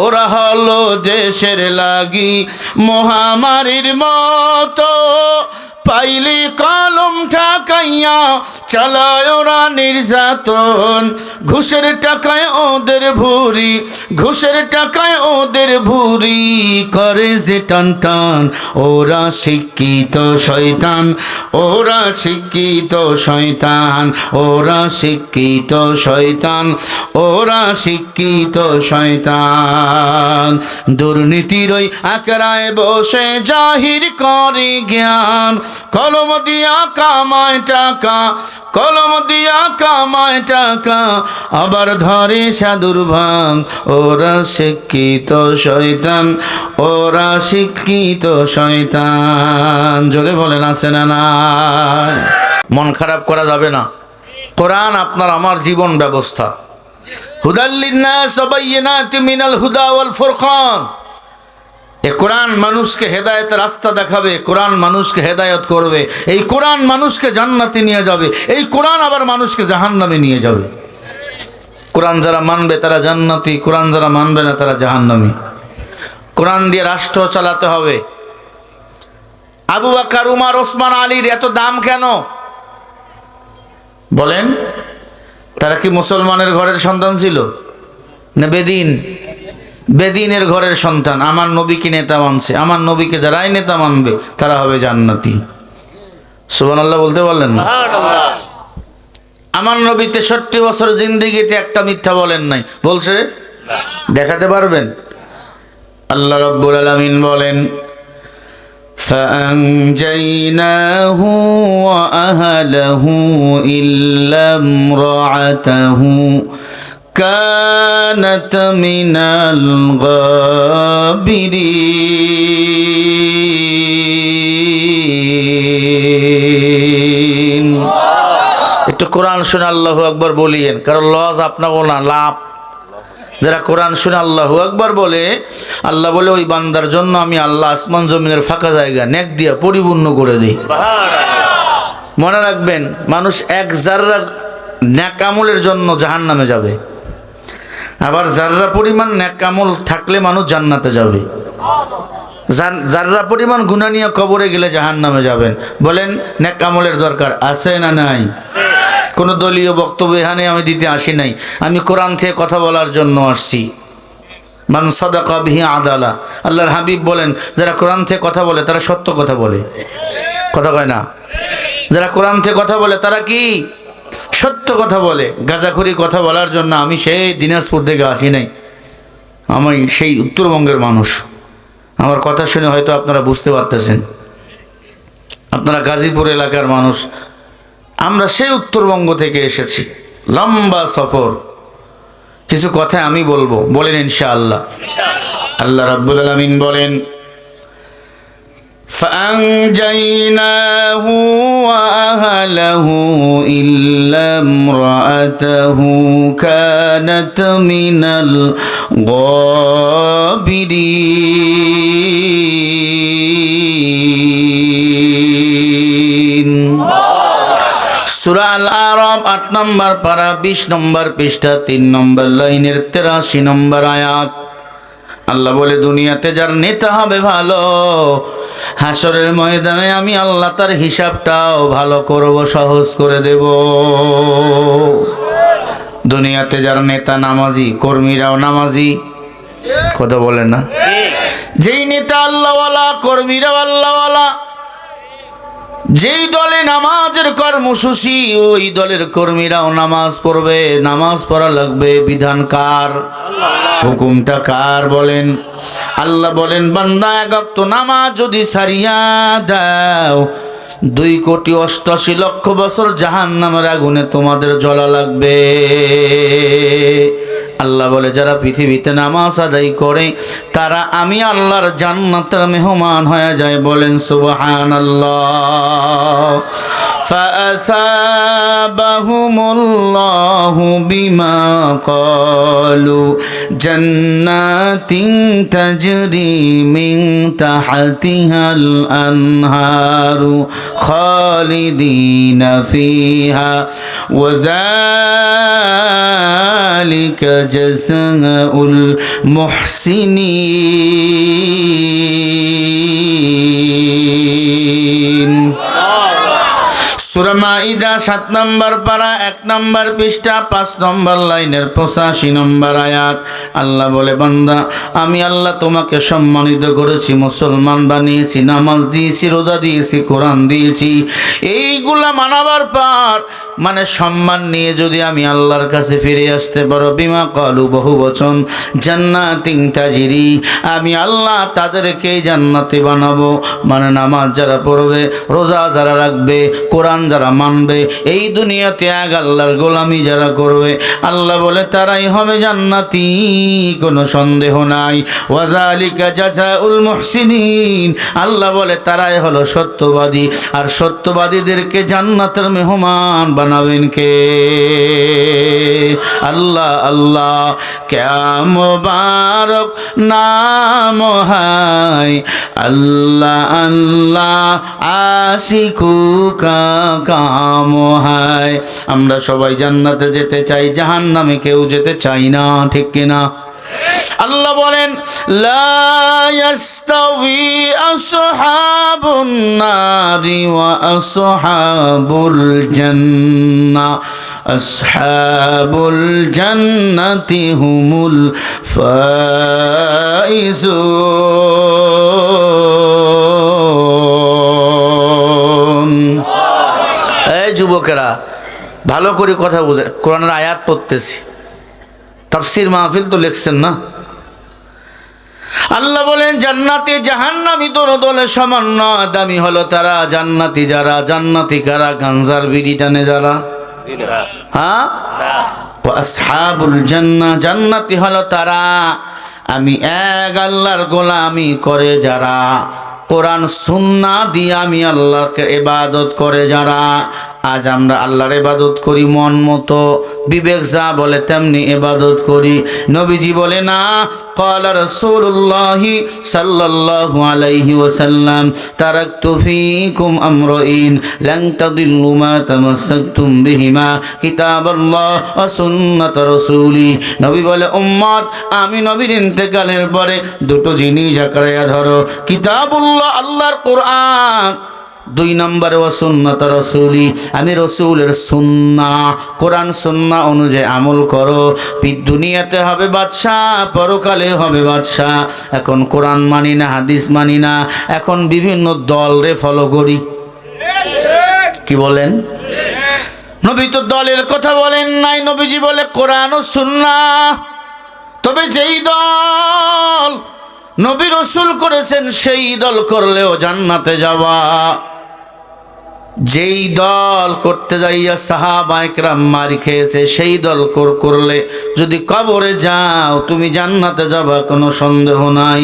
ওরা হলো দেশের লাগি মহামারীর মতো, পাইলি কলম ঠাকাইয়া চালায় ওরা নির্যাতন। ঘুষের টাকায় ওদের ভুরি, ঘুষের টাকায় ওদের ভুরি করে যে টান টান। ওরা শিক্ষিত শয়তান, ওরা শিক্ষিত শয়তান, ওরা শিক্ষিত শয়তান, ওরা শিক্ষিত শয়তান। দুর্নীতির ওই আকড়ায় বসে জাহির করে জ্ঞান, কলম দিয়া কামায় টাকা, কলম দিয়া কামায় টাকা, আবার ধরে সাধুর ভাঙ। ওরা শিক্ষিত শয়তান, ওরা শিক্ষিত শয়তান। জোরে বলেন আছে না নাই? মন খারাপ করা যাবে না। কোরআন আপনার আমার জীবন ব্যবস্থা। হুদাল লিন্নাস ওয়া বাইয়িনাতিন মিনাল হুদা ওয়াল ফুরকান। এই কোরআন মানুষকে হেদায়েতের রাস্তা দেখাবে, কোরআন মানুষকে হেদায়েত করবে, এই কোরআন মানুষকে জান্নাতে নিয়ে যাবে, এই কোরআন আবার মানুষকে জাহান্নামে নিয়ে যাবে। কোরআন যারা মানবে তারা জান্নাতি, কোরআন যারা মানবে না তারা জাহান্নামী। কোরআন দিয়ে রাষ্ট্র চালাতে হবে। আবু বকর, উমর, ওসমান, আলীর এত দাম কেন বলেন? তারা কি মুসলমানের ঘরের সন্তান ছিল না বেদিন? বেদিনের ঘরের সন্তান। আমার নবীকে নেতা মানছে, আমার নবীকে যারাই নেতা মানবে তারা হবে জান্নাতি। সুবহানাল্লাহ বলতে বললেন না? আমার নবী 63 বছর জিন্দেগিতে একটা মিথ্যা বলেন নাই, বলছে? দেখাতে পারবেন? আল্লাহ রাব্বুল আলামিন বলেন, فأنجيناه وأهله إلا امرأته كانت من الغابرين। একটু কোরআন শুনে আল্লাহু আকবার বলিয়েন, কারণ লস আপনাকেও না, লাভ। যারা কোরআন শুনে আল্লাহু আকবার বলে, আল্লাহ বলে ওই বান্দার জন্য আমি আল্লাহ আসমান জমিনের ফাঁকা জায়গা নেক দিয়া পরিপূর্ণ করে দিই। মনে রাখবেন, মানুষ এক জাররা নেক আমলের জন্য জাহান্নামে যাবে, আবার জাররা পরিমাণ নেক আমল থাকলে মানুষ জান্নাতে যাবে। জাররা পরিমাণ গুনাহ নিয়ে কবরে গেলে জাহান্নামে যাবেন। বলেন, নেক আমলের দরকার আছে না নাই? কোনো দলীয় বক্তব্য এখানে আমি দিতে আসি নাই, আমি কোরআন থেকে কথা বলার জন্য আসছি। মান সাদাকা বিহি আদালা। আল্লাহর হাবিব বলেন, যারা কোরআন থেকে কথা বলে তারা সত্য কথা বলে, কথা কয় না? যারা কোরআন থেকে কথা বলে তারা কি সত্য কথা বলে। গাঁজাখুরি কথা বলার জন্য আমি সেই দিনাজপুর থেকে আসি নাই, আমি সেই উত্তরবঙ্গের মানুষ। আমার কথা শুনে হয়তো আপনারা বুঝতে পারতেছেন, আপনারা গাজীপুর এলাকার মানুষ, আমরা সেই উত্তরবঙ্গ থেকে এসেছি। লম্বা সফর, কিছু কথা আমি বলবো, বলেন ইনশাআল্লাহ। আল্লাহ রাব্বুল আলামিন বলেন, فأنجيناه وأهله إلا امرأته كانت من الغابرين। সূরা আল আরাফ 8 নম্বর পারা 20 নম্বর পৃষ্ঠা 3 নম্বর লাইনের 83 নম্বর আয়াত। আল্লাহ বলে, দুনিয়াতে যার নেতা হবে ভালো, হাসরের ময়দানে আমি আল্লাহ তার হিসাবটাও ভালো করব, সহজ করে দেব। দুনিয়াতে যার নেতা নামাজি, কর্মীরাও নামাজি, কথা বলে না? যেই নেতা আল্লাহওয়ালা, কর্মীরাও আল্লাহওয়ালা, যেই দলে নামাজের কর্মসূচি ওই দলের কর্মীরাও নামাজ পড়বে। নামাজ পড়া লাগবে, বিধান কার? হুকুমটা কার? বলেন। আল্লাহ বলেন, বান্দা এক ওয়াক্ত নামাজ যদি ছাড়িয়া দাও, 2,88,00,000 বছর জাহান্নামের আগুনে তোমাদের জ্বলা লাগবে। আল্লাহ বলে, যারা পৃথিবীতে নামাজ আদায় করে তারা আমি আল্লাহর জান্নাতের মেহমান হয়ে যায়। বলেন সুবহানাল্লাহ। فأثابهم الله بما قالوا جنات تجري من تحتها الأنهار خالدين فيها وذلك جزاء المحسنين। সূরা মাইদা 7 নম্বর পারা 1 নম্বর পৃষ্ঠা 5 নম্বর লাইনের 85 নম্বর আয়াত। আল্লাহ বলে, বান্দা আমি আল্লাহ তোমাকে সম্মানিত করেছি, মুসলমান বানিয়েছি, নামাজ দিয়েছি, রোজা দিয়েছি, কোরআন দিয়েছি। এইগুলা মানাবার পর মানে সম্মান নিয়ে যদি আমি আল্লাহর কাছে ফিরে আসতে পারো, বিমা কালু বহু বচন, জান্নাতিন তাজরি, আমি আল্লাহ তাদেরকে জান্নাতে বানাবো। মানে নামাজ যারা পড়বে, রোজা যারা রাখবে, কোরআন যারা মানবে, এই দুনিয়াতে এক আল্লাহর গোলামি যারা করবে, আল্লাহ বলে তারাই হবে জান্নাতি, কোনো সন্দেহ নাই। ওয়াযালিকা জাযাউল মুহসিনিন, আল্লাহ বলে তারাই হলো সত্যবাদী। আর সত্যবাদীদেরকে জান্নাতের মেহমান বানাবেন কে? আল্লাহ। আল্লাহ ক্যা মুবারক নাম হায়, আল্লাহ আল্লাহ আশিকু কা কাম হায়। আমরা সবাই জান্নাতে যেতে চাই, জাহান্নামে কেউ যেতে চাই না, ঠিক কিনা? আল্লাহ বলেন, লা ইয়াস্তাউই আসহাবুন নারি ওয়া আসহাবুল জান্নাহ, আসহাবুল জান্নাতি হুমুল ফাইজুন। এই যুবকেরা ভালো করে কথা বুঝে, কোরআনের আয়াত পড়তেছি, তাফসীর মাহফিল তো লিখছেন না। আল্লাহ বলেন জান্নাতি জাহান্নামী দোনো দলে সমান নয়, দামি হলো তারা জান্নাতি যারা। জান্নাতি কারা? গাঞ্জার বিড়ি টানে যারা। হ্যাঁ, আসহাবুল জান্নাহ, জান্নাতি হলো তারা আমি এক আল্লাহর গোলামি করে যারা, কোরআন সুন্নাহ দিয়ে আমি আল্লাহকে ইবাদত করে যারা। আজ আমরা আল্লাহর ইবাদত করি মন মতো, বিবেক যা বলে তেমনি ইবাদত করি। নবীজি বলে না, ক্বালা রাসূলুল্লাহি সাল্লাল্লাহু আলাইহি ওয়াসাল্লাম, তারাকতু ফীকুম আমরাইন লান তাদিল্লু মা তামাসসাকতুম বিহিমা, কিতাবাল্লাহ ওয়া সুন্নাত রাসূলি। নবী বলে, উম্মত আমি নবীর ইন্তেকালের পরে দুটো জিনিস আঁকড়াইয়া ধরো, কিতাবুল্লাহ আল্লাহর কোরআন, 2 নম্বরে ওয়া সুন্নাত রাসূলি আমি রাসূলের সুন্নাহ, কোরআন সুন্নাহ অনুযায়ী আমল করো। দুনিয়াতে হবে বাদশাহ, পরকালে হবে বাদশাহ। এখন কোরআন মানি না, হাদিস মানি না, এখন বিভিন্ন দল রে ফলো করি। কি বলেন? নবী তো দলের কথা বলেন নাই, নবীজি বলে কোরআন ও সুন্নাহ। তবে যেই দল নবী রাসূল করেছেন সেই দল করলেও জান্নাতে যাওয়া। যেই দল করতে যাইয়া সাহাবায়ে কেরাম মার খেয়েছে, সেই দল করলে যদি কবরে যাও তুমি জান্নাতে যাবা, কোনো সন্দেহ নাই।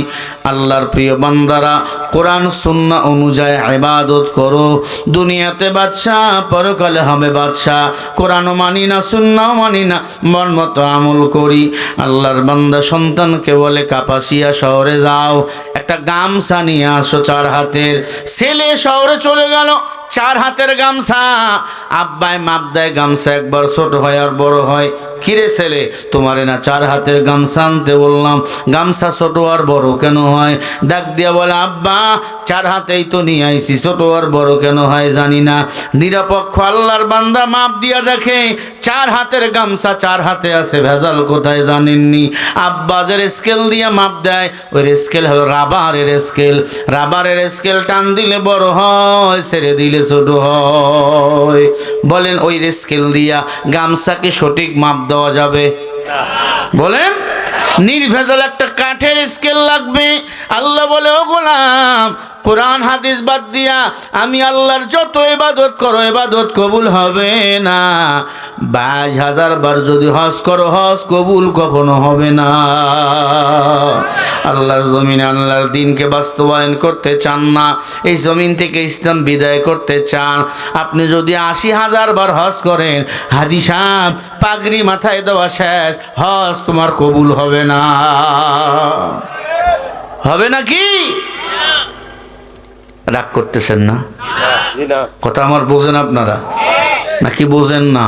আল্লাহর প্রিয় বান্দারা, কোরআন সুন্নাহ অনুযায়ী ইবাদত করো। দুনিয়াতে বাদশাহ, পরকালে হবে বাদশাহ। কোরআনও মানি না, সুন্নাহও মানি না, মন মতো আমল করি। আল্লাহর বান্দা সন্তানকে বলে কাপাসিয়া শহরে যাও, একটা গামছা নিয়ে আসো 4 হাতের। ছেলে শহরে চলে গেল, 4 হাতের গামছা। আব্বাই মাপ দেয়, গামছা একবার ছোট হয় আর বড় হয়। কিরে ছেলে, তোমারে না 4 হাতের গামছা আনতে বললাম, গামছা ছোট আর বড় কেন হয়? ডাক দিয়া বলে, আব্বা 4 হাতেই তো নিয়ে আইছি, ছোট আর বড় কেন হয় জানি না। নিরপেক্ষ আল্লাহর বান্দা মাপ দিয়া দেখে 4 হাতের গামছা 4 হাতে আছে, ভেজাল কোথায় জানেননি। আব্বা যে স্কেল দিয়ে মাপ দেয়, ওই স্কেল হলো রাবারের স্কেল। রাবারের স্কেল টান দিলে বড় হয়, ছেড়ে দিলে ছোট হয়। বলেন ওই স্কেল দিয়া গামছাকে সঠিক মাপ দেওয়া যাবে? বলেন, নির্ভেজাল একটা কাঠের স্কেল লাগবে। আল্লাহ বলে, ও গোলাম, কোরআন হাদিস বাদ দিয়া আমি আল্লাহর যত ইবাদত করো, ইবাদত কবুল হবে না। 22,000 বার যদি হজ করো, হজ কবুল কখনো হবে না। আল্লাহর জমিনে আল্লাহর দ্বীনকে বাস্তবায়ন করতে চান না, এই জমিন থেকে ইসলাম বিদায় করতে চান, আপনি যদি ৮০,০০০ বার হজ করেন, হাদি সাহেব পাগড়ি মাথায় দেওয়া শেষ, হজ তোমার কবুল হবে না। হবে নাকি? রাগ করতেছেন না? কথা আমার বোঝেন আপনারা নাকি বোঝেন না?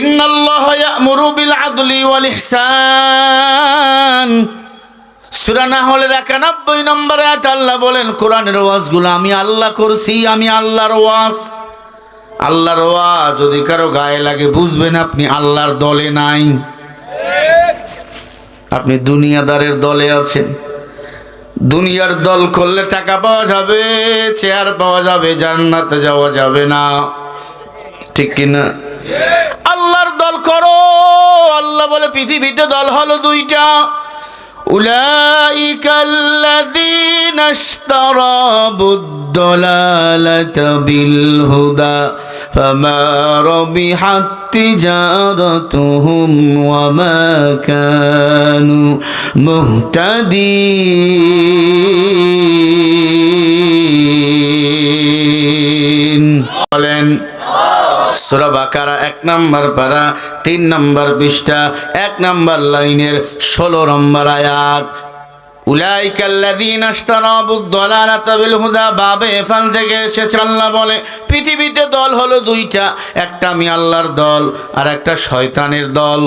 ইন্নাল্লাহা ইয়া'মুরু বিল আদলি ওয়াল ইহসান, সূরা নাহলের ৯১ নম্বর আয়াত আল্লাহ বলেন, কোরআনের ওয়াজগুলো আমি আল্লাহ করছি, আমি আল্লাহর ওয়াজ। আল্লাহর ওয়াজ যদি কারো গায়ে লাগে বুঝবেন আপনি আল্লাহর দলে নাই, আপনি দুনিয়াদারের দলে আছেন। দুনিয়ার দল করলে টাকা পাওয়া যাবে, চেয়ার পাওয়া যাবে, জান্নাতে যাওয়া যাবে না, ঠিক কিনা? আল্লাহর দল করো। আল্লাহ বলে পৃথিবীতে দল হলো দুইটা, উলাইকাল্লাযীনা ইশতারাবুদ-দালালাতা বিল-হুদা ফামা রাবিহাত তিজারাতুহুম ওয়া মা কানু মুহতাদিন। বলেন সূরা বাকারা ১ নম্বর পারা ৩ নম্বর পৃষ্ঠা ১ নম্বর লাইনের ১৬ নম্বর আয়াত, উলাইকাল্লাযীনা ইশতারাবুদ-দালালাতা বিল-হুদা, বাবে এখান থেকে এসেছে। আল্লাহ বলে পৃথিবীতে দল হলো দুইটা, একটা আমি আল্লাহর দল আর একটা শয়তানের দল।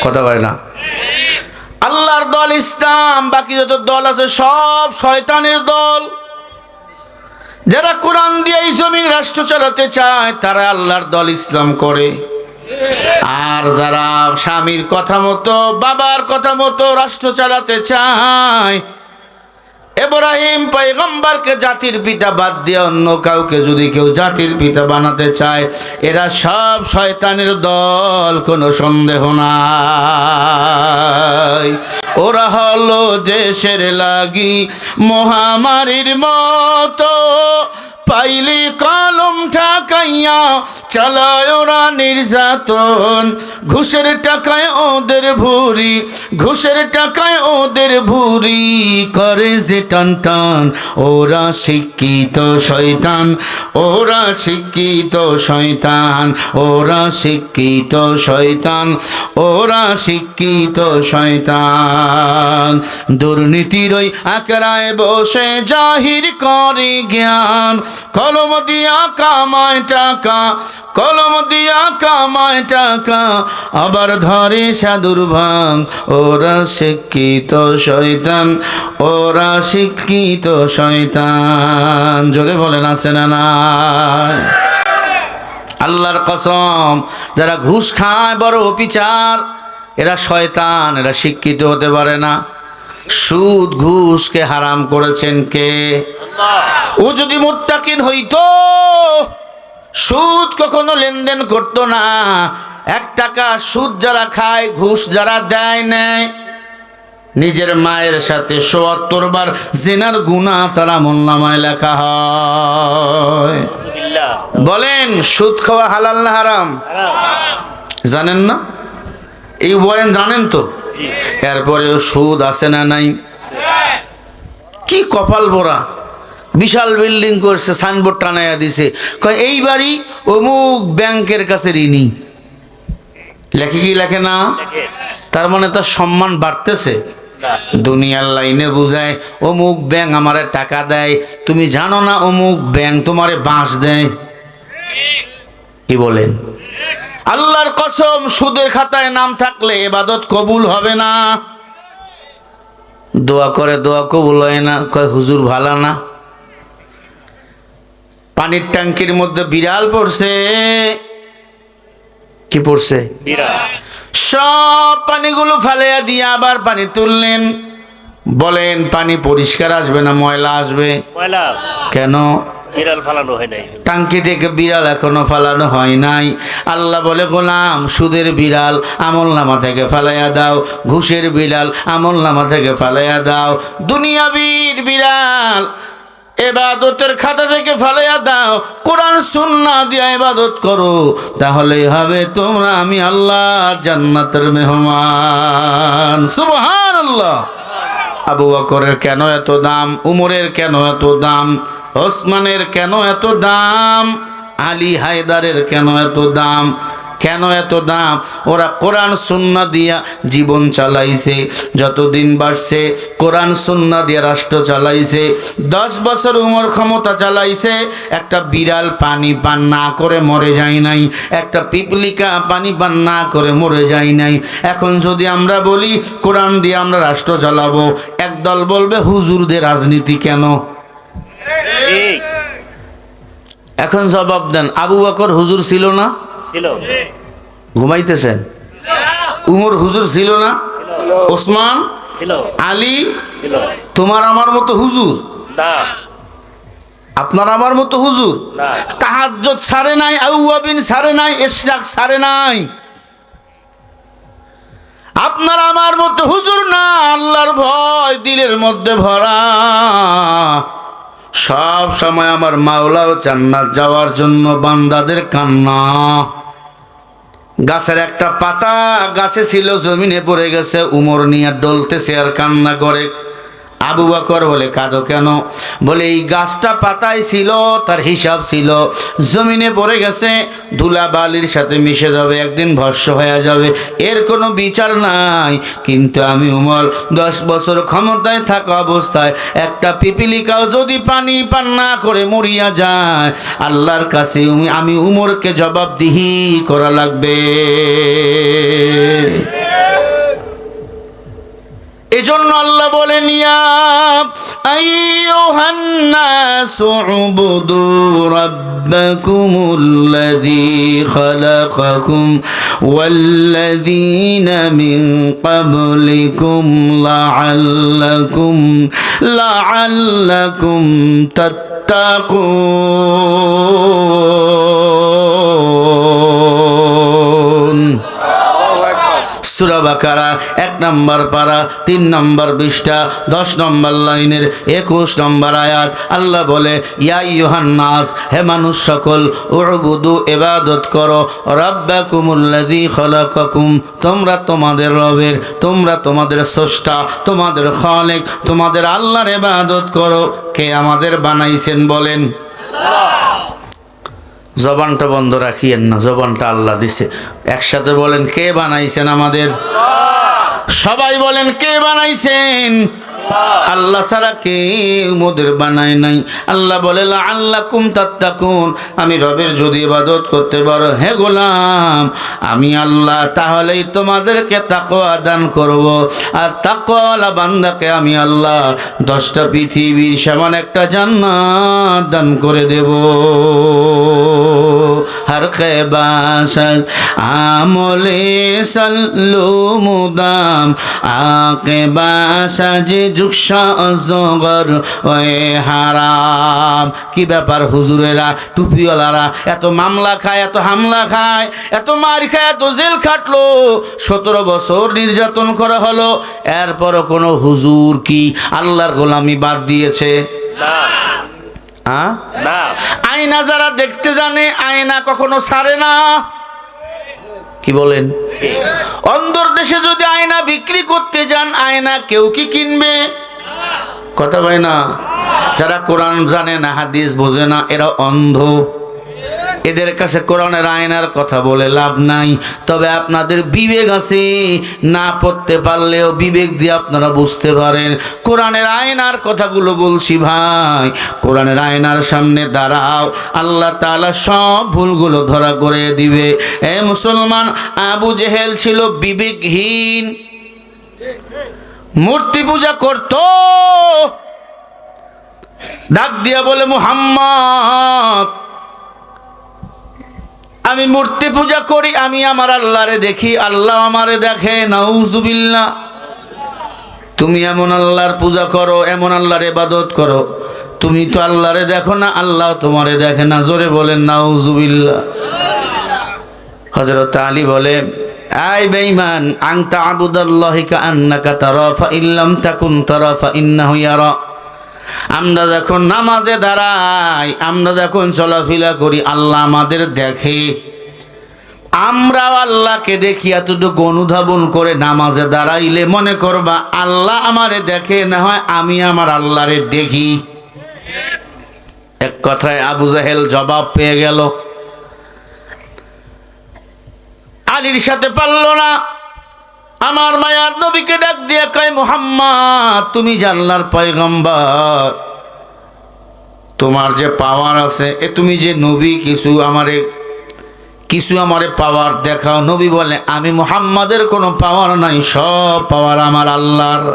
কথা বলে না? আল্লাহর দল ইসলাম, বাকি যত দল আছে সব শয়তানের দল। যারা কোরআন দিয়ে এই জমিন রাষ্ট্র চালাতে চায় তারা আল্লাহর দল ইসলাম করে, আর যারা স্বামীর কথা মতো বাবার কথা মতো রাষ্ট্র চালাতে চায়, ইব্রাহিম পয়গম্বরকে জাতির পিতা বাদ দিয়ে অন্য কাউকে যদি কেউ জাতির পিতা বানাতে চায়, এরা সব শয়তানের দল, কোনো সন্দেহ নাই। ওরা হলো দেশের লাগি মহামারীর মতো, পাইলি কলম ঠকাইয়া চালায় ওরা নির্যাতন, ঘুষের টাকায় ওদের ভুরি, ঘুষের টাকায় ওদের ভুরি করে যে টান টান। ওরা শিক্ষিত শয়তান, ওরা শিক্ষিত শয়তান, ওরা শিক্ষিত শয়তান, ওরা শিক্ষিত শয়তান। দুর্নীতির ওই আকড়ায় বসে জাহির করে জ্ঞান, কলম দিয়া কামায় টাকা, কলম দিয়া কামায় টাকা, আবার ধরে সাধুর ভাং। ওরা শিক্ষিত শয়তান, ওরা শিক্ষিত শয়তান। জোরে বলেন আছে না নাই? আল্লাহর কসম, যারা ঘুষ খায় বড় অবিচার, এরা শয়তান, এরা শিক্ষিত হতে পারে না। সুদ ঘুষকে হারাম করেছেন কে? ও যদি মুত্তাকিন হইতো সুদ কখনো লেনদেন করতো না। ১ টাকা সুদ যারা খায়, ঘুষ যারা দেয় নেয়, নিজের মায়ের সাথে ৭৪ বার জিনার গুনাহ তার আমলনামায় লেখা হয়। বলেন সুদ খাওয়া হালাল না হারাম? জানেন না? এই বয়ান জানেন তো? এরপরেও সুদ আছে না নাই? কি কপাল পোড়া! বিশাল বিল্ডিং করছে, সাইনবোর্ড টানাইয়া দিছে, কয় এই বাড়ি অমুক ব্যাংকের কাছে ঋণী। লেখে কি লেখে না? তার মানে তার সম্মান বাড়তেছে। দুনিয়ার লাইনে বুঝায় অমুক ব্যাংক আমারে টাকা দেয়, তুমি জানো না অমুক ব্যাংক তোমারে বাঁশ দেয়। কি বলেন? আল্লাহর কসম, সুদের খাতায় নাম থাকলে ইবাদত কবুল হবে না। দোয়া করে দোয়া কবুল হয় না, কয় হুজুর ভালো না। পানির ট্যাঙ্কির মধ্যে বিড়াল পড়ছে। কি পড়ছে? সব পানিগুলো ফালাইয়া দিয়ে আবার পানি তুললেন। বলেন পানি পরিষ্কার আসবে না ময়লা আসবে? কেন? বিড়াল ফালানো হয় নাই, টাঙ্কি থেকে বিড়াল এখনো ফালানো হয় নাই। আল্লাহ বলে গোলাম, সুদের বিড়াল আমলনামা থেকে ফালাইয়া দাও, ঘুষের বিড়াল আমলনামা থেকে ফালাইয়া দাও, দুনিয়াবীর বিড়াল ইবাদতের খাতা থেকে ফালাইয়া দাও, কোরআন সুন্নাহ দিয়ে ইবাদত করো, তাহলেই হবে তোমরা আমি আল্লাহর জান্নাতের মেহমান। সুবহানাল্লাহ। আবু বকরের কেন এত দাম, উমরের কেন এত দাম, ওসমানের কেন এত দাম, আলী হায়দারের কেন এত দাম? কেন এত দাম? ওরা কোরআন সুন্নাহ দিয়া জীবন চালাইছে, যতদিন বাড়ছে কোরআন সুন্নাহ দিয়ে রাষ্ট্র চালাইছে। 10 বছর উমর ক্ষমতা চালাইছে, একটা বিড়াল পানি পান না করে মরে যায় নাই, একটা পিপলিকা পানি পান না করে মরে যায় নাই। এখন যদি আমরা বলি কোরআন দিয়ে আমরা রাষ্ট্র চালাবো, একদল বলবে হুজুরদের রাজনীতি কেন? এখন জবাব দেন, আবু বকর হুজুর ছিল না? ঘুমাইতেছেন? উমর হুজুর ছিল না? ওসমান, আলী তোমার আমার মতো হুজুর না, আপনার আমার মতো হুজুর। তাহাজ্জুদ ছাড়ে নাই, আউয়াবিন ছাড়ে নাই, ইশরাক ছাড়ে নাই। আপনার আমার মতো হুজুর না, আল্লাহর ভয় দিলের মধ্যে ভরা। সব সময় আমার মাওলাও জান্নাত যাওয়ার জন্য বান্দাদের কান্না। গাছের একটা পাতা গাছে ছিল, জমিনে পড়ে গেছে, উমর নিয়ে ডলতেছে আর কান্না করে। আবু বকর বলে কাঁদো কেন? বলে এই গাছটা পাতায় ছিল, তার হিসাব ছিল, জমিনে পড়ে গেছে, ধুলা বালির সাথে মিশে যাবে, একদিন ভস্ম হয়ে যাবে, এর কোনো বিচার নাই। কিন্তু আমি উমর 10 বছর ক্ষমতায় থাকা অবস্থায় একটা পিপিলিকাও যদি পানি পান না করে মরিয়া যায়, আল্লাহর কাছে আমি উমরকে জবাবদিহি করা লাগবে। এজন্য আল্লাহ বলেন, ইয়া আইয়ুহান নাসু উবুদু রাব্বাকুমুল্লাযী খালাকাকুম ওয়াল্লাযীনা মিন ক্বাবলিকুম লাআল্লাকুম তাত্তাকুন। সূরা বাকারা 1 নম্বর পারা 3 নম্বর পৃষ্ঠা 10 নম্বর লাইনের 21 নম্বর আয়াত। আল্লাহ বলে, ইয়া আইয়ুহান নাস, হে মানুষ সকল, উবুদু ইবাদত করো, রাব্বাকুমুল্লাযী খালাকাকুম, তোমরা তোমাদের রবের, তোমরা তোমাদের স্রষ্টা, তোমাদের খালিক, তোমাদের আল্লাহর ইবাদত করো। কে আমাদের বানাইছেন বলেন? জবানটা বন্ধ রাখিয়েন না, জবানটা আল্লাহ দিছে। একসাথে বলেন, কে বানাইছেন আমাদের? সবাই বলেন, কে বানাইছেন? আল্লাহ ছাড়া কেউ মোদের বানায় নাই। আল্লাহ বলে, লাআল্লাকুম তাত্তাকুন, আমি রবের যদি ইবাদত করতে পারো হে গোলাম, আমি আল্লাহ, তাহলেই তোমাদেরকে তাকওয়া দান করব। আর তাকওয়ালা বান্দাকে আমি আল্লাহ 10টা পৃথিবীর সমান একটা জান্নাত দান করে দেব। हर ख़ैबाश आमले सल्लु मुदाम आके बासाज जुक्शा अजगर ओए हाराम। কি ব্যাপার হুজুরেরা, টুপিওয়ালারা এত মামলা খায়, এত হামলা খায়, এত মার খায়, এত জেল খাটলো, 17 বছর নির্যাতন করা হলো, এরপরও কোনো হুজুর কি আল্লাহর গোলামি বাদ দিয়েছে? না। আয়না যারা দেখতে জানে, আয়না কখনো ছাড়ে না। কি বলেন? অন্ধর দেশে যদি আয়না বিক্রি করতে যান, আয়না কেউ কি কিনবে? কথা বলে না। যারা কোরআন জানে না, হাদিস বোঝে না, এরা অন্ধ। এদের কাছে কোরআনের আয়নার কথা বলে লাভ নাই। তবে আপনাদের বিবেক আছে, না পড়তে পারলেও বিবেক দিয়ে আপনারা বুঝতে পারেন। কোরআনের আয়নার কথাগুলো বলছি ভাই, কোরআনের আয়নার সামনে দাঁড়াও, আল্লাহ তাআলা সব ভুলগুলো ধরা করে দিবে। এ মুসলমান, আবু জেহেল ছিল বিবেকহীন, মূর্তি পূজা করত। ডাক দিয়া বলে, মুহাম্মদ, আমি মূর্তি পূজা করি, আমি আমার আল্লাহরে দেখি, আল্লাহ আমারে দেখে। নাউজুবিল্লাহ। তুমি এমন আল্লাহর পূজা করো, এমন আল্লাহর ইবাদত করো, তুমি তো আল্লাহরে দেখো না, আল্লাহ তোমারে দেখে না। জোরে বলেন নাউজুবিল্লাহ। হযরত আলী বলে, আই বেঈমান, আনতা আবুদাল্লাহি কাআন্নাকা তারা ফা ইল্লাম তাকুন তারা ফা ইন্নাহু ইয়ারা। আমরা যখন নামাজে দাঁড়াই, আমরা যখন চলাফেরা করি, আল্লাহ আমাদের দেখে। আমরাও আল্লাহকে দেখি। এতটুকু অনুধাবন করে নামাজে দাঁড়াইলে মনে করবা আল্লাহ আমারে দেখে, না হয় আমি আমার আল্লাহরে দেখি। এক কথায় আবু জাহেল জবাব পেয়ে গেল, আলীর সাথে পারল না। আমার মায়ার নবীকে ডাক দিয়ে কয়, মুহাম্মদ তুমি যে আল্লাহর পয়গম্বর, তোমার যে পাওয়ার আছে, তুমি যে নবী, কিছু আমারে পাওয়ার দেখাও। নবী বলে, আমি মুহাম্মাদের কোনো পাওয়ার নাই, সব পাওয়ার আমার আল্লাহর।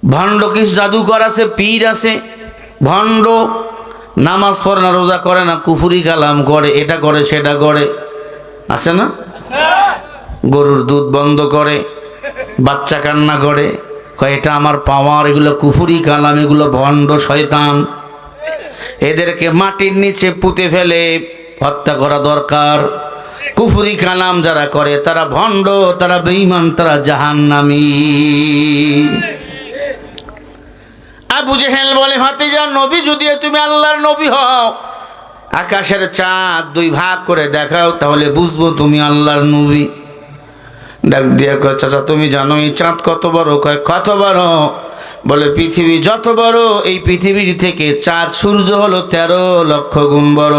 ভণ্ড কিছু জাদুকর আছে, পীর আছে, ভণ্ড নামাজ পড়ে না, রোজা করে না, কুফরি কালাম করে, এটা করে সেটা করে, আছে না? গরুর দুধ বন্ধ করে, বাচ্চা কান্না করে, কয় এটা আমার পাওয়ার। এগুলো কুফরি কালাম, এগুলো ভণ্ড শয়তান। এদেরকে মাটির নিচে পুঁতে ফেলে হত্যা করা দরকার। কুফরি কালাম যারা করে তারা ভণ্ড, তারা বেঈমান, তারা জাহান্নামী। আবু জেহেল বলে, ভাতিজা নবী যদি তুমি আল্লাহর নবী হও, আকাশের চাঁদ দুই ভাগ করে দেখাও, তাহলে বুঝবো তুমি আল্লাহর নবী। ডাক দিয়ে কয়, চাচা তুমি জানো এই চাঁদ কত বড়? কয় কত বড়? বলে পৃথিবী যত বড়, এই পৃথিবীর থেকে চাঁদ সূর্য হলো 13 লক্ষ গুণ বড়।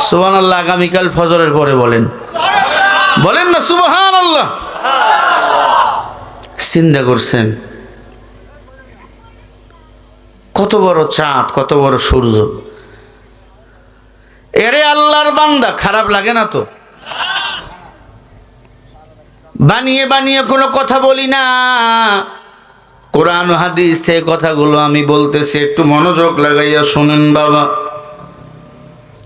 সুবহানাল্লাহ। আগামীকাল ফজরের পরে বলেন, বলেন না সুবহানাল্লাহ। চিন্তা করছেন কত বড় চাঁদ, কত বড় সূর্য। এরে আল্লাহর বান্দা, খারাপ লাগে না তো? বানিয়ে বানিয়ে কোনো কথা বলি না, কোরআন হাদিস থেকে কথাগুলো আমি বলতেছি, একটু মনোযোগ লাগাইয়া শুনেন বাবা।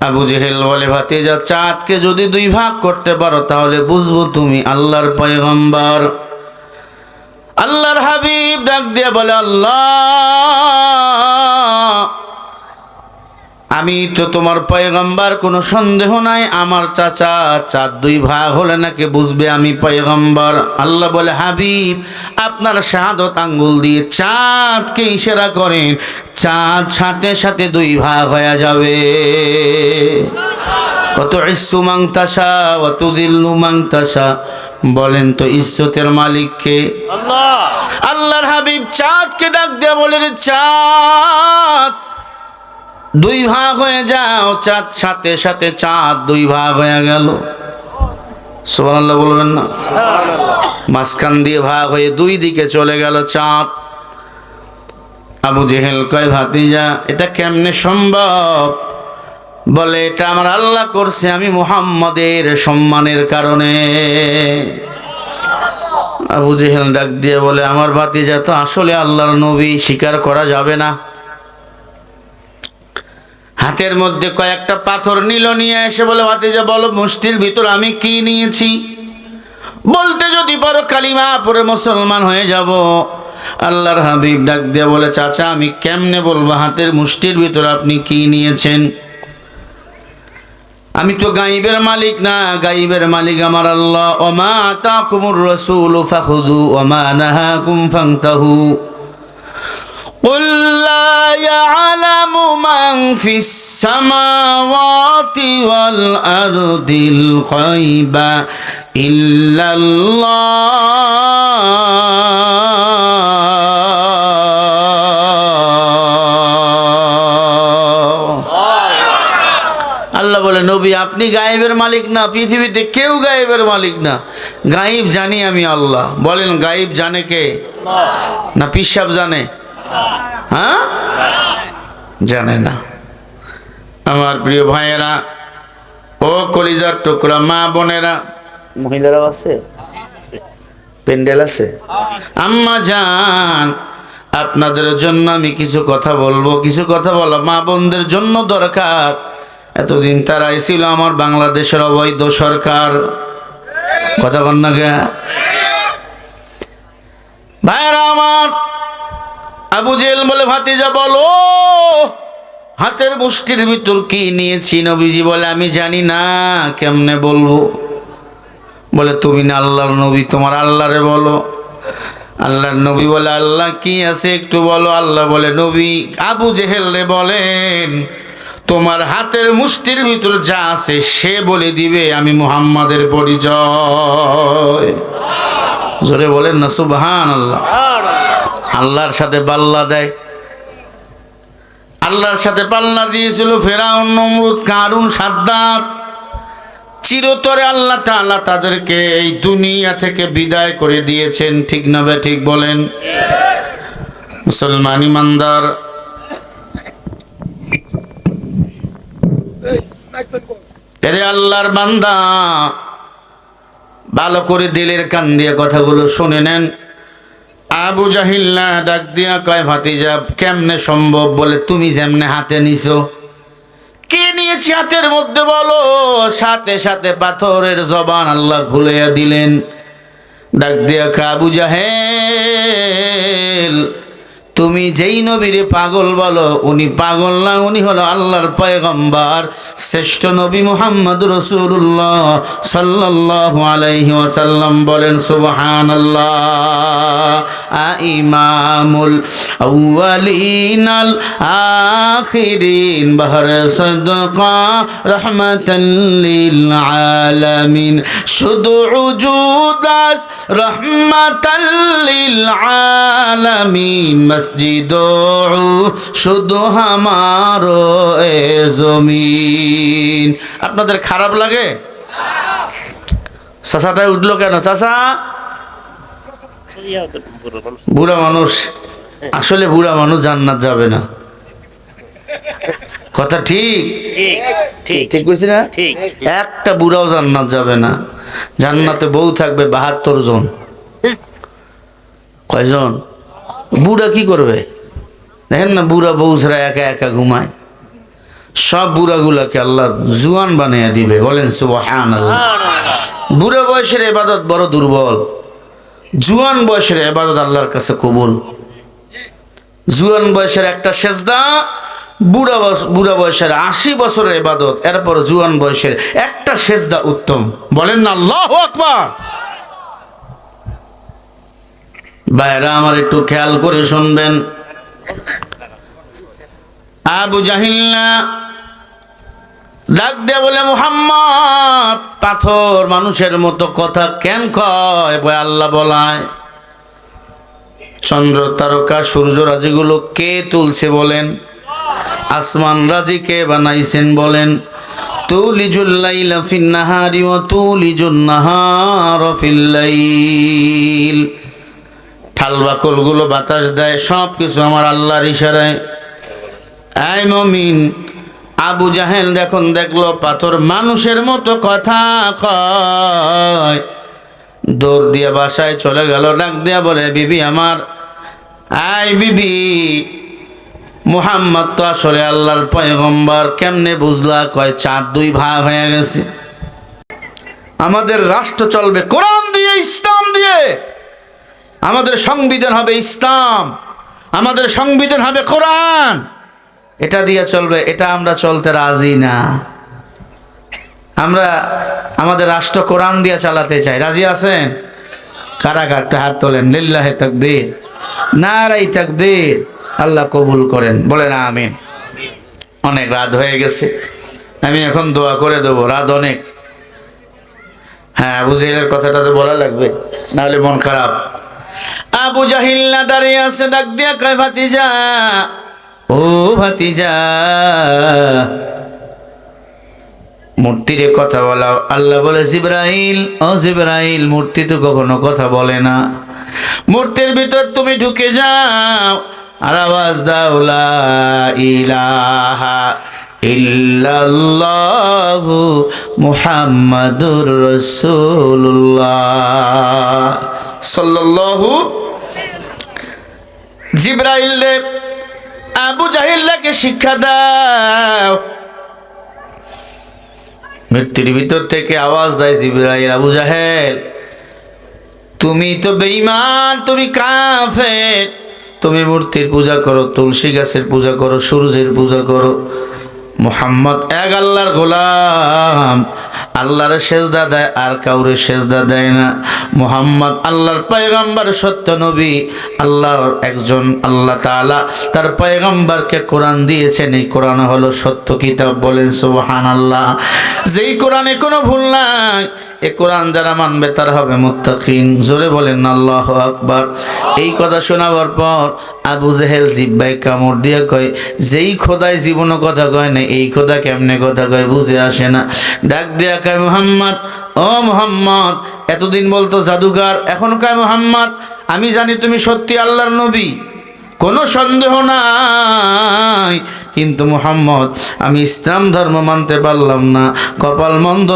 আবু জেহেল বলে, ভাতিজা চাঁদকে যদি দুই ভাগ করতে পারো, তাহলে বুঝবো তুমি আল্লাহর পয়গম্বর। আল্লাহর হাবিব ডাক দিয়ে বলে, আল্লাহ আমি তো তোমার পয়গম্বর, কোনো সন্দেহ নাই। আমার চাচা চাঁদ দুই ভাগ হলে নাকি বুঝবে আমি পয়গম্বর। আল্লাহ বলে, হাবিব আপনার শাহাদত আঙ্গুল দিয়ে চাঁদকে ইশারা করেন, চাঁদ সাথে সাথে দুই ভাগ হয়ে যাবে। কত ইজ্জু মান তাশা ওয়া তুযিল্লু মান তাশা। বলেন তো ইজ্জতের মালিক কে? আল্লাহ। আল্লাহর হাবিব চাঁদকে ডাক দিয়ে বলে, চাঁদ দুই ভাগ হয়ে যাও। চাঁদ সাথে সাথে চাঁদ দুই ভাগ হয়ে গেল। সুবহানাল্লাহ বলবেন না? মাঝখান দিয়ে ভাগ হয়ে দুই দিকে চলে গেল চাঁদ। আবু জেহেল কয়, ভাতিজা এটা কেমনে সম্ভব? বলে, এটা আমার আল্লাহ করছে, আমি মুহাম্মদের সম্মানের কারণে। আবু জেহেল ডাক দিয়ে বলে, আমার ভাতিজা তো আসলে আল্লাহর নবী, স্বীকার করা যাবে না। হাতের মধ্যে কয়েকটা পাথর নিল, নিয়ে এসে বলে, ভাতিজা বলো মুষ্টির ভিতর আমি কি নিয়েছি? বলতে যদি পারো কালিমা পড়ে মুসলমান হয়ে যাব। আল্লাহর হাবিব ডাক দিয়ে বলে, চাচা আমি কেমনে বলবো হাতের মুষ্টির ভিতর আপনি কি নিয়েছেন? আমি তো গায়েবের মালিক না, গায়েবের মালিক আমার আল্লাহ। ওমা আতাকুমুর রাসূলু ফাখুযু ওমা নাহাকুম ফান্তাহু। قل لا يعلم من في السماوات والأرض الغيب إلا আল্লাহ বলে, নবী আপনি গায়েবের মালিক না, পৃথিবীতে কেউ গায়েবের মালিক না, গায়েব জানি আমি আল্লাহ। বলেন গায়েব জানে কে? না পিশাব জানে? হ্যাঁ, জানে না। আমার প্রিয় ভাইয়েরা, ও কলিজার টুকরা মা বোনেরা, মহিলারাও আছে, প্যান্ডেল আছে, আম্মা জান, আপনাদের জন্য আমি কিছু কথা বলবো। কিছু কথা বলা মা বোনদের জন্য দরকার। এতদিন তারা ছিল আমার বাংলাদেশের অবৈধ সরকার, কথা বল না গে ভাইয়েরা আমার। আবু জেহেল বলে, ভাতিজা বলো হাতের মুষ্টির ভিতর কি নিয়েছি? নবীজি বলে, আমি জানি না, কেমনে বলবো? বলে, তুমি না আল্লাহর নবী, তোমার আল্লাহরে বলো। আল্লাহর নবী বলে, আল্লাহ কি আছে একটু বলো। আল্লাহ বলে, নবী আবু জেহেল রে বলেন, তোমার হাতের মুষ্টির ভিতর যা আছে সে বলে দিবে আমি মুহাম্মাদের পরিচয়। জোরে বলেন না সুবহানাল্লাহ। আল্লাহর সাথে পাল্লা দেয়। আল্লাহর সাথে পাল্লা দিয়েছিল ফেরাউন, নমরুদ, কারুন, সাদ্দাত। চিরতরে আল্লাহ তাআলা তাদেরকে এই দুনিয়া থেকে বিদায় করে দিয়েছেন। ঠিক না বে ঠিক বলেন? মুসলমান ইমানদার, এরে আল্লাহর বান্দা, ভালো করে দিলের কান দিয়ে কথাগুলো শুনে নেন। আবু জাহিল না ডাক দিয়া কয়, ভাতিজা কেমনে সম্ভব? বলে, তুমি যেমনে হাতে নিছো। কে নিয়েছি হাতের মধ্যে বলো? সাথে সাথে পাথরের জবান আল্লাহ খুলিয়া দিলেন। ডাক দিয়া কয়, আবু জাহেল, তুমি যেই নবীরে পাগল বলো, উনি পাগল না, উনি হলো আল্লাহর পয়গম্বর, শ্রেষ্ঠ নবী মুহাম্মদ রাসূলুল্লাহ সাল্লাল্লাহু আলাইহি ওয়াসাল্লাম। বলেন সুবহানাল্লাহ। ইমামুল আউয়ালিন আল আখিরিন, বাহর সাদকা রাহমাতাল লিল আলামিন, শুধু উজুদাস রাহমাতাল লিল আলামিন, মসজিদ শুধু হামারো এ জমিন। আপনাদের খারাপ লাগে? চাচাটাই উঠলো কেন? চাচা বুড়া মানুষ, আসলে বুড়া মানুষ জান্নাত যাবে না। কথা ঠিক ঠিক বলছি না? একটা বুড়াও জান্নাত যাবে না। জান্নাতে বউ থাকবে 72 জন। কয়জন? বুড়া কি করবে? দেখেন না, বুড়া বউ ছাড়া একা একা ঘুমায়। সব বুড়াগুলাকে আল্লাহ জুয়ান বানিয়ে দিবে। বলেন সুবহানাল্লাহ। বুড়া বয়সের ইবাদত বড় দুর্বল, জুয়ান বয়সের ইবাদত আল্লাহর কাছে কবুল। জুয়ান বয়সের একটা সেজদা, বুড়া বয়সের 80 বছরের ইবাদত, এরপর জুয়ান বয়সের একটা সেজদা উত্তম। বলেন না আল্লাহু আকবার। ভাইরা আমার, একটু খেয়াল করে শুনবেন। আবু জাহিল না ডাক দিয়ে বলে, মুহাম্মদ পাথর মানুষের মতো কথা কেন কয়? বলে, আল্লাহ বলায়। চন্দ্র তারকা সূর্য রাজিগুলো কে তুলছে বলেন? আসমান রাজি কে বানাইছেন বলেন? তুলিজুল লাইলা ফিন নাহারি ওয়া তুলিজুন নাহারা ফিল লাইল। ঠালবাকল গুলো বাতাস দেয়, সব কিছু আমার আল্লাহর ইশারায়। এই মুমিন, আবু জাহেল দেখলো পাথর মানুষের মতো কথা কয়, দৌড় দিয়ে বাসায় চলে গেল। ডাক দিয়া বলে, বিবি আমার, আই বিবি, মুহাম্মদ তো আসলে আল্লাহর পয়গম্বর। কেমনে বুঝলা? কয়, চাঁদ 2 ভাগ হয়ে গেছে। আমাদের রাষ্ট্র চলবে কোরআন দিয়ে, ইসলাম দিয়ে। আমাদের সংবিধান হবে ইসলাম, আমাদের সংবিধান হবে কোরআন, এটা দিয়ে চলবে। এটা আমরা চলতে রাজি না। আমরা আমাদের রাষ্ট্র কোরআন দিয়ে চালাতে চাই। রাজি আছেন? কারা একটা হাত তোলেন। লিল্লাহি তাকবীর, নারায়ে তাকবীর। আল্লাহ কবুল করেন। বলেন আমিন। অনেক রাত হয়ে গেছে, আমি এখন দোয়া করে দেবো। রাত অনেক। হ্যাঁ, আবু জাহিলের কথাটা তো বলা লাগবে, নাহলে মন খারাপ। আবু জাহিল না দাঁড়িয়ে আছে, ডাক দিয়া কয়, ভাতিজা, ও ভাতিজা, মূর্তিরে কথা বলাও। আল্লাহ বলে, জিবরাইল, ও জিবরাইল, মূর্তি তো কখনো কথা বলে না। মূর্তির ভিতর তুমি ঢুকে যাও আর আওয়াজ দাও, লা ইলাহা ইল্লাল্লাহু মুহাম্মাদুর রাসূলুল্লাহ সাল্লাল্লাহু। জিবরাইল রে আবু জাহিলকে শিক্ষা দাও। মৃত্যুর ভিতর থেকে আওয়াজ দেয় জিবরাইল, আবু জাহেল, তুমি তো বেঈমান, তুমি কাফের, তুমি মূর্তির পূজা করো, তুলসী গাছের পূজা করো, সূর্যের পূজা করো। মুহাম্মদ এক আল্লাহর গোলাম, আল্লাহর সেজদা দেয় আর কাউরে সেজদা দেয় না। মুহাম্মদ আল্লাহর পয়গম্বর, সত্য নবী, আল্লাহর একজন। আল্লাহ তাআলা তার পয়গম্বরকে কোরআন দিয়েছেন, এই কোরআন হলো সত্য কিতাব। বলেন সুবহানাল্লাহ। যেই কোরআনে কোনো ভুল নাই, এই কোরআন যারা মানবে তারা হবে মুত্তাকিন। জোরে বলেন আল্লাহু আকবার। এই কথা শোনাবার পর আবু জেহেল জিব্বায় কামড় দিয়ে কয়, যেই খোদায় জীবনও কথা কয় না, এই খোদা কেমনে কথা কয় বুঝে আসে না। ডাক দিয়া কয়, মুহাম্মদ, ও মুহাম্মদ, এতদিন বলতো জাদুঘর, এখন কয় মুহাম্মদ, আমি জানি তুমি সত্যি আল্লাহর নবী, কোনো সন্দেহ নাই। কিন্তু মুহাম্মদ, আমি ইসলাম ধর্ম মানতে পারলাম না। কপাল মন্দ,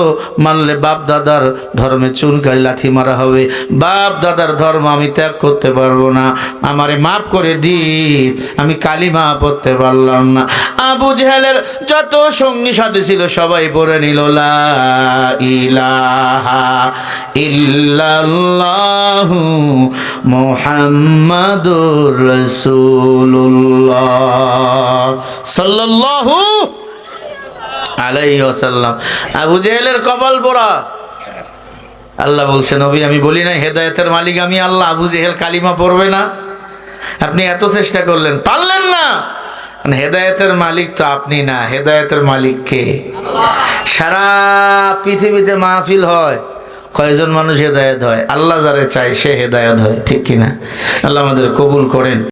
মানলে বাপ দাদার ধর্মে চুনকারি লাথি মারা হবে। বাপ দাদার ধর্ম আমি ত্যাগ করতে পারবো না, আমারে মাফ করে দিস, আমি কালিমা পড়তে পারলাম না। আবু জেহেলের যত সঙ্গী সাথী ছিল সবাই পড়ে নিল লা ইলাহা ইল্লাল্লাহু মুহাম্মাদুর রাসূলুল্লাহ সাল্লাল্লাহু আলাইহি ওয়াসাল্লাম। আবু জেহেলের কপাল পোড়া। আল্লাহ বলছে, নবী আমি বলি না হেদায়েতের মালিক আমি আল্লাহ? আবু জেহেল কালিমা পড়বে না? আপনি এত চেষ্টা করলেন, পারলেন না। হেদায়েতের মালিক তো আপনি না, হেদায়েতের মালিক কে? সারা পৃথিবীতে মাহফিল হয়, কয়জন মানুষ হেদায়েত হয়? আল্লাহ যারে চায় সে হেদায়েত হয়, ঠিক কিনা? আল্লাহ আমাদের কবুল করেন।